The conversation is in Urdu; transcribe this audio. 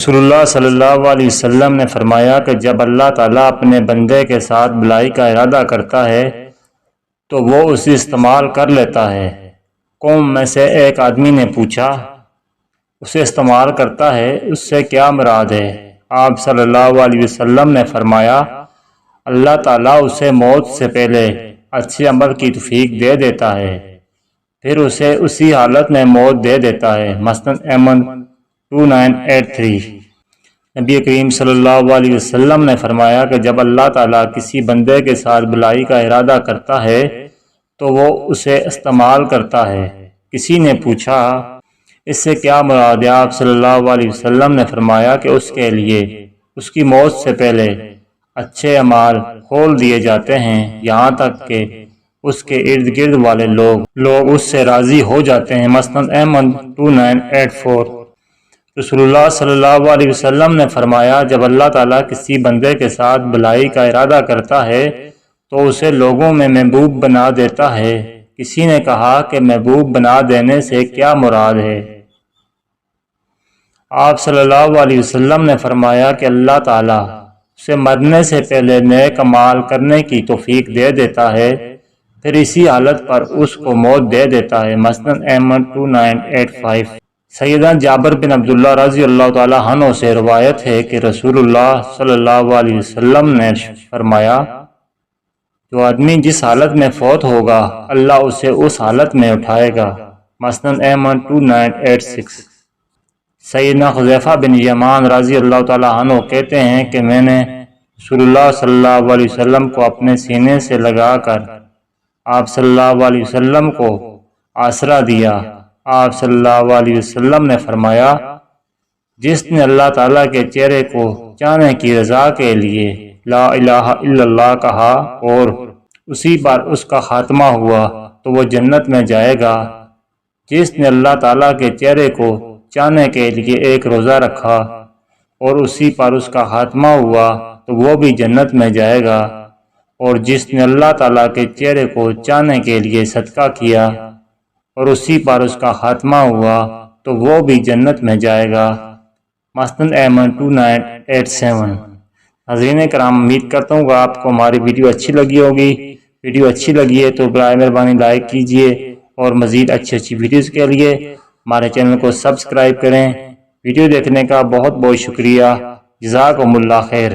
رسول اللہ صلی اللہ علیہ وسلم نے فرمایا کہ جب اللہ تعالیٰ اپنے بندے کے ساتھ بھلائی کا ارادہ کرتا ہے تو وہ اسے استعمال کر لیتا ہے۔ قوم میں سے ایک آدمی نے پوچھا، اسے استعمال کرتا ہے، اس سے کیا مراد ہے؟ آپ صلی اللہ علیہ وسلم نے فرمایا، اللہ تعالیٰ اسے موت سے پہلے اچھے عمل کی توفیق دے دیتا ہے، پھر اسے اسی حالت میں موت دے دیتا ہے۔ مسند احمد 2983۔ نبی کریم صلی اللہ علیہ وسلم نے فرمایا کہ جب اللہ تعالیٰ کسی بندے کے ساتھ بھلائی کا ارادہ کرتا ہے تو وہ اسے استعمال کرتا ہے۔ کسی نے پوچھا، اس سے کیا مراد ہے؟ آپ صلی اللہ علیہ وسلم نے فرمایا کہ اس کے لیے اس کی موت سے پہلے اچھے اعمال کھول دیے جاتے ہیں، یہاں تک کہ اس کے ارد گرد والے لوگ اس سے راضی ہو جاتے ہیں۔ مسند احمد 2984۔ رسول اللہ صلی اللہ علیہ وسلم نے فرمایا، جب اللہ تعالیٰ کسی بندے کے ساتھ بھلائی کا ارادہ کرتا ہے تو اسے لوگوں میں محبوب بنا دیتا ہے۔ کسی نے کہا کہ محبوب بنا دینے سے کیا مراد ہے؟ آپ صلی اللہ علیہ وسلم نے فرمایا کہ اللہ تعالیٰ اسے مرنے سے پہلے نیک اعمال کرنے کی توفیق دے دیتا ہے، پھر اسی حالت پر اس کو موت دے دیتا ہے۔ مسند احمد 2985۔ سیدنا جابر بن عبداللہ رضی اللہ تعالی عنہ سے روایت ہے کہ رسول اللہ صلی اللہ علیہ وسلم نے فرمایا، جو آدمی جس حالت میں فوت ہوگا اللہ اسے اس حالت میں اٹھائے گا۔ مسند احمد 2986۔ سیدنا حذیفہ بن یمان رضی اللہ تعالی عنہ کہتے ہیں کہ میں نے رسول اللہ صلی اللہ علیہ وسلم کو اپنے سینے سے لگا کر آپ صلی اللہ علیہ وسلم کو آسرا دیا۔ آپ صلی اللہ علیہ وسلم نے فرمایا، جس نے اللہ تعالیٰ کے چہرے کو چاہنے کی رضا کے لیے لا الہ الا اللہ کہا اور اسی پر اس کا خاتمہ ہوا تو وہ جنت میں جائے گا۔ جس نے اللہ تعالیٰ کے چہرے کو چاہنے کے لیے ایک روزہ رکھا اور اسی پر اس کا خاتمہ ہوا تو وہ بھی جنت میں جائے گا، اور جس نے اللہ تعالیٰ کے چہرے کو چاہنے کے لیے صدقہ کیا اور اسی پر اس کا خاتمہ ہوا تو وہ بھی جنت میں جائے گا۔ مسند احمد 2987۔ حضرین کرام، امید کرتا ہوں کہ آپ کو ہماری ویڈیو اچھی لگی ہوگی۔ ویڈیو اچھی لگی ہے تو برائے مہربانی لائک کیجئے، اور مزید اچھی ویڈیوز کے لیے ہمارے چینل کو سبسکرائب کریں۔ ویڈیو دیکھنے کا بہت بہت شکریہ۔ جزاکم اللہ خیر۔